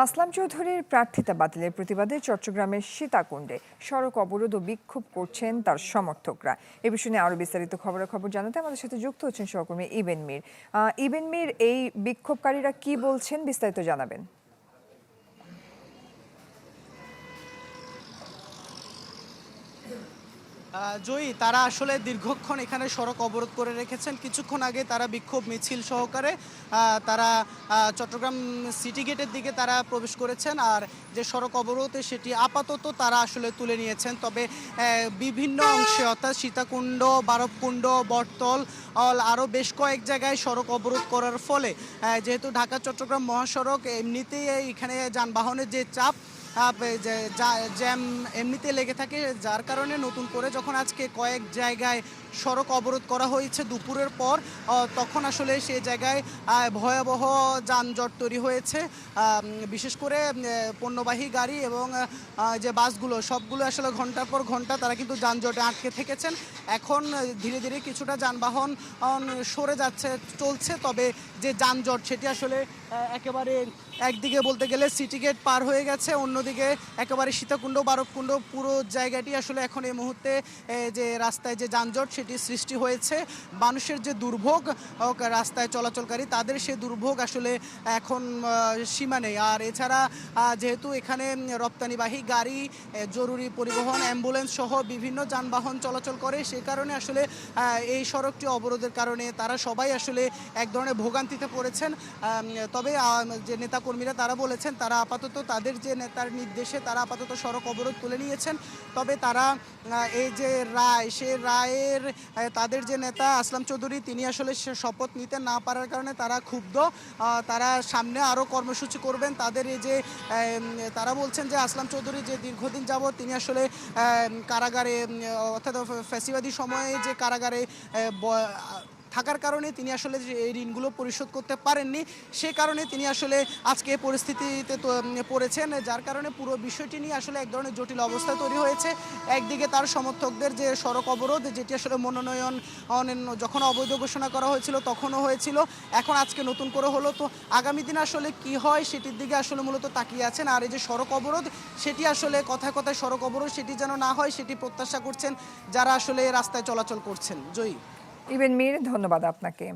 আসলাম চৌধুরীর প্রার্থিতা বাতিলের প্রতিবাদে চট্টগ্রামের সীতাকুণ্ডে সড়ক অবরোধ ও বিক্ষোভ করছেন তার সমর্থকরা। এ বিষয়ে নিয়ে আরো বিস্তারিত খবরাখবর জানাতে আমাদের সাথে যুক্ত হচ্ছেন সহকর্মী ইবেন মীর। ইবেন মীর, এই বিক্ষোভকারীরা কি বলছেন বিস্তারিত জানাবেন। জয়ী, তারা আসলে দীর্ঘক্ষণ এখানে সড়ক অবরোধ করে রেখেছেন। কিছুক্ষণ আগে তারা বিক্ষোভ মিছিল সহকারে তারা চট্টগ্রাম সিটি গেটের দিকে তারা প্রবেশ করেছেন। আর যে সড়ক অবরোধ সেটি আপাতত তারা আসলে তুলে নিয়েছেন। তবে বিভিন্ন অংশে অর্থাৎ সীতাকুণ্ড, বারবকুণ্ড, বটতল আরও বেশ কয়েক জায়গায় সড়ক অবরোধ করার ফলে যেহেতু ঢাকা চট্টগ্রাম মহাসড়ক এমনিতেই এখানে যানবাহনের যে চাপ জ্যাম এমনিতে লেগে থাকে, যার কারণে নতুন করে যখন আজকে কয়েক জায়গায় সড়ক অবরোধ করা হয়েছে দুপুরের পর, তখন আসলে সেই জায়গায় ভয়াবহ যানজট তৈরি হয়েছে। বিশেষ করে পণ্যবাহী গাড়ি এবং যে বাসগুলো সবগুলো আসলে ঘন্টার পর ঘন্টা তারা কিন্তু যানজটে আটকে থেকেছেন। এখন ধীরে ধীরে কিছুটা যানবাহন সরে যাচ্ছে চলছে, তবে যে যানজট সেটি আসলে একেবারে একদিকে বলতে গেলে সিটি গেট পার হয়ে গেছে, অন্যদিকে একেবারে সীতাকুণ্ড, বারবকুণ্ড পুরো জায়গাটি আসলে এখন এই মুহূর্তে যে রাস্তায় যে যানজট সেটি সৃষ্টি হয়েছে। মানুষের যে দুর্ভোগ রাস্তায় চলাচলকারী, তাদের সে দুর্ভোগ আসলে এখন সীমা নেই। আর এছাড়া যেহেতু এখানে রপ্তানিবাহী গাড়ি, জরুরি পরিবহন, অ্যাম্বুলেন্স সহ বিভিন্ন যানবাহন চলাচল করে, সে কারণে আসলে এই সড়কটি অবরোধের কারণে তারা সবাই আসলে এক ধরনের ভোগান্তিতে পড়েছেন। তবে যে নেতাকর্মীরা তারা বলেছেন তারা আপাতত তাদের যে নেতার নির্দেশে তারা আপাতত সড়ক অবরোধ তুলে নিয়েছেন। তবে তারা এই যে রায়, সে রায়ের তাদের যে নেতা আসলাম চৌধুরী তিনি আসলে শপথ নিতে না পারার কারণে তারা ক্ষুব্ধ। তারা সামনে আরও কর্মসূচি করবেন। তাদের এই যে তারা বলছেন যে আসলাম চৌধুরী যে দীর্ঘদিন যাবৎ তিনি আসলে কারাগারে অর্থাৎ ফ্যাসিবাদী সময়ে যে কারাগারে থাকার কারণে তিনি আসলে যে এই ঋণগুলো পরিশোধ করতে পারেননি, সে কারণে তিনি আসলে আজকে পরিস্থিতিতে পড়েছেন, যার কারণে পুরো বিষয়টি নিয়ে আসলে এক ধরনের জটিল অবস্থা তৈরি হয়েছে। একদিকে তার সমর্থকদের যে সড়ক অবরোধ, যেটি আসলে মনোনয়ন যখন অবৈধ ঘোষণা করা হয়েছিল তখনও হয়েছিল, এখন আজকে নতুন করে হলো। তো আগামী দিন আসলে কি হয় সেটির দিকে আসলে মূলত তাকিয়ে আছেন। আর এই যে সড়ক অবরোধ সেটি আসলে কথায় কথায় সড়ক অবরোধ সেটি যেন না হয় সেটি প্রত্যাশা করছেন যারা আসলে রাস্তায় চলাচল করছেন। জয়ী। ইবেন মীর, ধন্যবাদ আপনাকে।